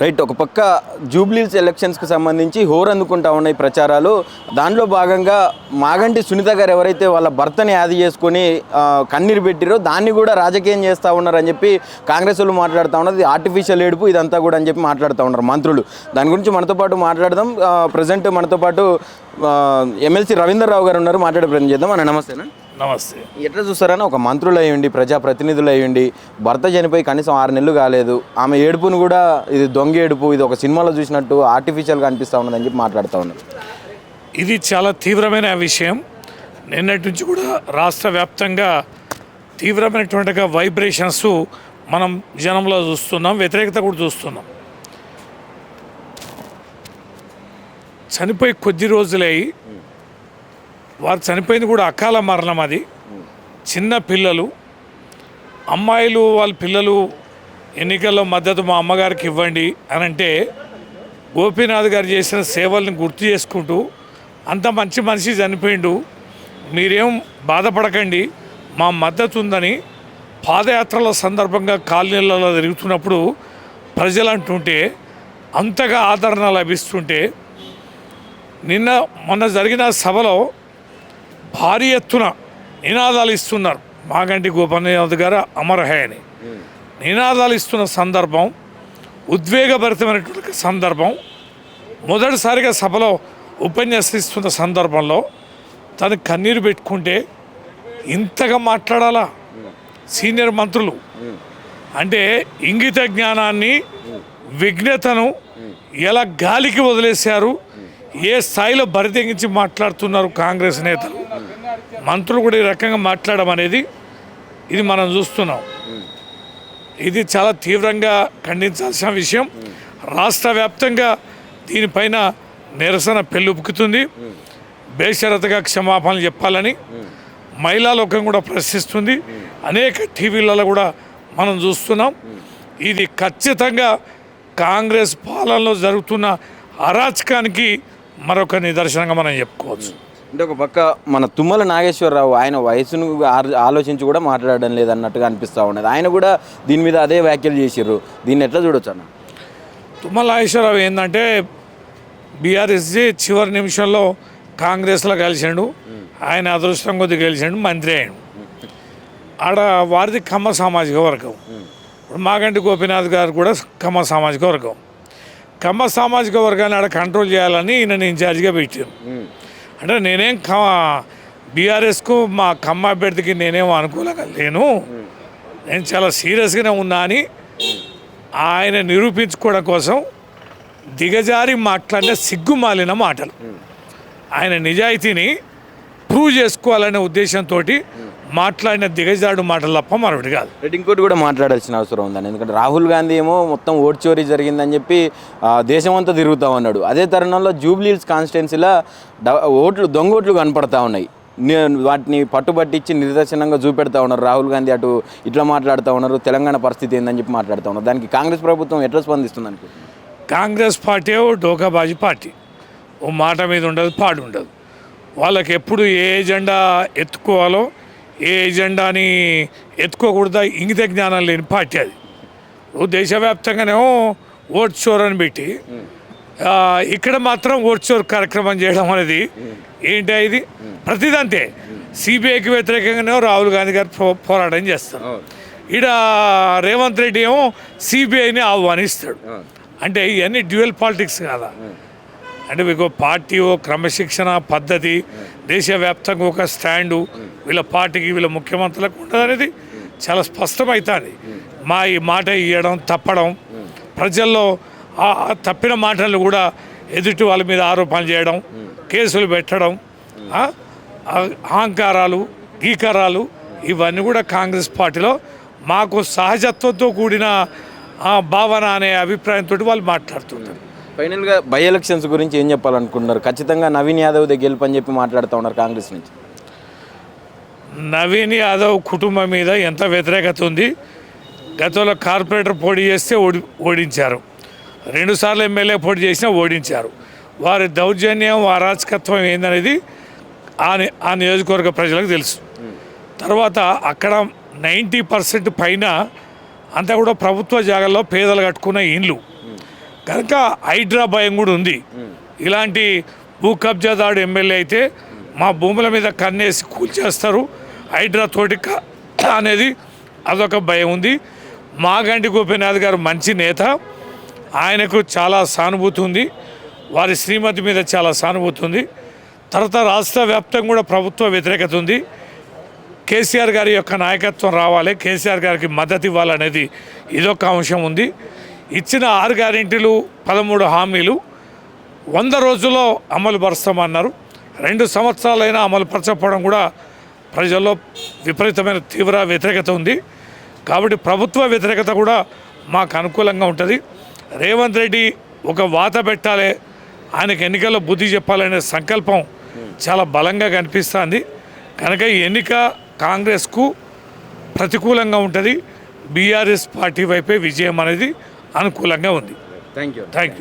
Right. ఒక పక్క జూబ్లీహిల్స్ ఎలక్షన్స్కి సంబంధించి హోరందుకుంటా ఉన్నాయి ప్రచారాలు. దాంట్లో భాగంగా మాగంటి సునీత గారు ఎవరైతే వాళ్ళ భర్తని యాది చేసుకొని కన్నీరు పెట్టిరో దాన్ని కూడా రాజకీయం చేస్తూ ఉన్నారని చెప్పి కాంగ్రెస్ వాళ్ళు మాట్లాడుతూ ఉన్నారు. ఇది ఆర్టిఫిషియల్ ఏడుపు ఇదంతా కూడా అని చెప్పి మాట్లాడుతూ ఉన్నారు మంత్రులు. దాని గురించి మనతో పాటు మాట్లాడదాం. ప్రజెంట్ మనతో పాటు ఎమ్మెల్సీ రవీంద్రరావు గారు ఉన్నారు, మాట్లాడే ప్రయత్నం చేద్దాం. అన్న నమస్తేనా. నమస్తే. ఎట్లా చూస్తారని ఒక మంత్రులు అయ్యండి, ప్రజాప్రతినిధులు అయ్యండి, భర్త చనిపోయి కనీసం 6 నెలలు కాలేదు, ఆమె ఏడుపును కూడా ఇది దొంగ ఏడుపు, ఇది ఒక సినిమాలో చూసినట్టు ఆర్టిఫిషియల్గా అనిపిస్తూ ఉన్నదని చెప్పి మాట్లాడుతూ ఉన్నారు. ఇది చాలా తీవ్రమైన విషయం. నిన్నటి నుంచి కూడా రాష్ట్ర వ్యాప్తంగా తీవ్రమైనటువంటి వైబ్రేషన్స్ మనం జనంలో చూస్తున్నాం, వ్యతిరేకత కూడా చూస్తున్నాం. చనిపోయి కొద్ది రోజులై వారు చనిపోయింది కూడా అకాల మరణం. అది చిన్న పిల్లలు, అమ్మాయిలు వాళ్ళ పిల్లలు ఎన్నికల్లో మద్దతు మా అమ్మగారికి ఇవ్వండి అని అంటే గోపీనాథ్ గారు చేసిన సేవల్ని గుర్తు చేసుకుంటూ అంత మంచి మనిషి చనిపోయిండు, మీరేం బాధపడకండి, మా మద్దతు ఉందని పాదయాత్రల సందర్భంగా కాలనీలలో తిరుగుతున్నప్పుడు ప్రజలు అంటుంటే అంతగా ఆదరణ లభిస్తుంటే మొన్న జరిగిన సభలో భారీ ఎత్తున నినాదాలు ఇస్తున్నారు. మాగంటి గోపీనాథ్ గారు అమరహే అని నినాదాలు ఇస్తున్న సందర్భం, ఉద్వేగభరితమైనటువంటి సందర్భం. మొదటిసారిగా సభలో ఉపన్యసిస్తున్న సందర్భంలో తను కన్నీరు పెట్టుకుంటే ఇంతగా మాట్లాడాలా సీనియర్ మంత్రులు? అంటే ఇంగిత జ్ఞానాన్ని, విఘ్నతను ఎలా గాలికి వదిలేశారు, ఏ స్థాయిలో బరితెగించి మాట్లాడుతున్నారు కాంగ్రెస్ నేతలు, మంత్రులు కూడా ఈ రకంగా మాట్లాడడం అనేది ఇది మనం చూస్తున్నాం. ఇది చాలా తీవ్రంగా ఖండించాల్సిన విషయం. రాష్ట్ర వ్యాప్తంగా దీనిపైన నిరసన పెళ్ళుపుకుతుంది. బేషరతుగా క్షమాపణలు చెప్పాలని మహిళా లోకం కూడా ప్రశ్నిస్తుంది. అనేక టీవీలలో కూడా మనం చూస్తున్నాం. ఇది ఖచ్చితంగా కాంగ్రెస్ పాలనలో జరుగుతున్న అరాచకానికి మరొక నిదర్శనంగా మనం చెప్పుకోవచ్చు. అంటే ఒక పక్క మన తుమ్మల నాగేశ్వరరావు ఆయన వయసును ఆలోచించి కూడా మాట్లాడడం లేదన్నట్టుగా అనిపిస్తూ ఉన్నది. ఆయన కూడా దీని మీద అదే వ్యాఖ్యలు చేసిర్రు. దీన్ని ఎట్లా చూడొచ్చు అన్న? తుమ్మల నాగేశ్వరరావు ఏంటంటే బీఆర్ఎస్ చివరి నిమిషంలో కాంగ్రెస్లో కలిసిండు. ఆయన అదృష్టం కొద్ది గెలిచిండు, మంత్రి అయ్యాడు. ఆడ వారిది కమ్మ సామాజిక వర్గం. ఇప్పుడు మాగంటి గోపీనాథ్ గారు కూడా కమ్మ సామాజిక వర్గం. కమ్మ సామాజిక వర్గాన్ని ఆడ కంట్రోల్ చేయాలని ఈయన ఇన్ఛార్జిగా పెట్టాను. అంటే నేనేం బీఆర్ఎస్కు మా కమ్మ అభ్యర్థికి నేనేమో అనుకూలంగా లేను, నేను చాలా సీరియస్గానే ఉన్నా అని ఆయన నిరూపించుకోవడం కోసం దిగజారి మాట్లాడిన సిగ్గుమాలిన మాటలు. ఆయన నిజాయితీని ప్రూవ్ చేసుకోవాలనే ఉద్దేశంతో మాట్లాడిన దిగజాడు మాటలు తప్ప మరొకటి కాదు. ఇంకోటి కూడా మాట్లాడాల్సిన అవసరం ఉందని, ఎందుకంటే రాహుల్ గాంధీ ఏమో మొత్తం ఓటు చోరీ జరిగిందని దేశమంతా తిరుగుతూ ఉన్నాడు. అదే తరుణంలో జూబ్లీహిల్స్ కాన్స్టిట్యున్సీలో దొంగ ఓట్లు కనపడతా ఉన్నాయి. వాటిని పట్టుబట్టించి నిదర్శనంగా చూపెడతా ఉన్నారు. రాహుల్ గాంధీ అటు ఇట్లా మాట్లాడుతూ ఉన్నారు, తెలంగాణ పరిస్థితి ఏందని చెప్పి మాట్లాడుతూ ఉన్నారు. దానికి కాంగ్రెస్ ప్రభుత్వం ఎట్లా స్పందిస్తుంది అనుకుంటున్నారు? కాంగ్రెస్ పార్టీ డోకాబాజీ పార్టీ, ఓ మాట మీద ఉండదు, పాడు ఉండదు. వాళ్ళకి ఎప్పుడు ఏ ఎజెండా ఎత్తుకోవాలో ఏ ఎజెండాని ఎత్తుకోకూడదా ఇంగిత జ్ఞానం లేని పార్టీ అది. దేశవ్యాప్తంగానేమో ఓట్ చోర్ అని పెట్టి ఇక్కడ మాత్రం ఓట్ చోర్ కార్యక్రమం చేయడం అనేది ఏంటి? ఇది ప్రతిదంతే. సిబిఐకి వ్యతిరేకంగానేమో రాహుల్ గాంధీ గారు పోరాటం చేస్తారు. ఈడ రేవంత్ రెడ్డి ఏమో సిబిఐని ఆహ్వానిస్తాడు. అంటే ఇవన్నీ డ్యూయల్ పాలిటిక్స్ కాదా? అంటే మీకు పార్టీ ఓ క్రమశిక్షణ పద్ధతి, దేశవ్యాప్తంగా ఒక స్టాండు వీళ్ళ పార్టీకి వీళ్ళ ముఖ్యమంత్రులకు ఉండదు అనేది చాలా స్పష్టమవుతుంది. ఈ మాట ఇవ్వడం, తప్పడం, ప్రజల్లో తప్పిన మాటలు కూడా ఎదుటి వాళ్ళ మీద ఆరోపణలు చేయడం, కేసులు పెట్టడం, అహంకారాలు, గీకారాలు, ఇవన్నీ కూడా కాంగ్రెస్ పార్టీలో మాకు సహజత్వంతో కూడిన భావన అనే అభిప్రాయంతో వాళ్ళు మాట్లాడుతుంటారు. ఫైనల్గా బై ఎలక్షన్స్ గురించి ఏం చెప్పాలనుకుంటున్నారు? ఖచ్చితంగా నవీన్ యాదవ్ గెలుపని చెప్పి మాట్లాడుతూ ఉన్నారు కాంగ్రెస్ నుంచి. నవీన్ యాదవ్ కుటుంబం మీద ఎంత వ్యతిరేకత ఉంది. గతంలో కార్పొరేటర్ పోటీ చేస్తే ఓడించారు, 2 సార్లు ఎమ్మెల్యే పోటీ చేసినా ఓడించారు. వారి దౌర్జన్యం, అరాచకత్వం ఏందనేది ఆ నియోజకవర్గ ప్రజలకు తెలుసు. తర్వాత అక్కడ 90% పైన అంతా కూడా ప్రభుత్వ జాగాల్లో పేదలు కట్టుకున్న ఇండ్లు. కనుక హైడ్రా భయం కూడా ఉంది. ఇలాంటి భూ కబ్జాదారుడు ఎమ్మెల్యే అయితే మా భూముల మీద కన్నేసి కూల్చేస్తారు హైడ్రా తోటి అనేది అదొక భయం ఉంది. మాగంటి గోపీనాథ్ గారు మంచి నేత, ఆయనకు చాలా సానుభూతి ఉంది, వారి శ్రీమతి మీద చాలా సానుభూతి ఉంది. తర్వాత రాష్ట్ర వ్యాప్తంగా కూడా ప్రభుత్వ వ్యతిరేకత ఉంది. కేసీఆర్ గారి యొక్క నాయకత్వం రావాలి, కేసీఆర్ గారికి మద్దతు ఇవ్వాలనేది ఇదొక అంశం ఉంది. ఇచ్చిన 6 గ్యారెంటీలు 13 హామీలు 100 రోజుల్లో అమలు పరుస్తామన్నారు. 2 సంవత్సరాలైనా అమలు పరచకపోవడం కూడా ప్రజల్లో విపరీతమైన తీవ్ర వ్యతిరేకత ఉంది. కాబట్టి ప్రభుత్వ వ్యతిరేకత కూడా మాకు అనుకూలంగా ఉంటుంది. రేవంత్ రెడ్డి ఒక వాత పెట్టాలి, ఆయనకు ఎన్నికల్లో బుద్ధి చెప్పాలనే సంకల్పం చాలా బలంగా కనిపిస్తుంది. కనుక ఈ ఎన్నిక కాంగ్రెస్కు ప్రతికూలంగా ఉంటుంది. బీఆర్ఎస్ పార్టీ వైపే విజయం అనేది అనుకూలంగా ఉంది. Thank you. Thank you.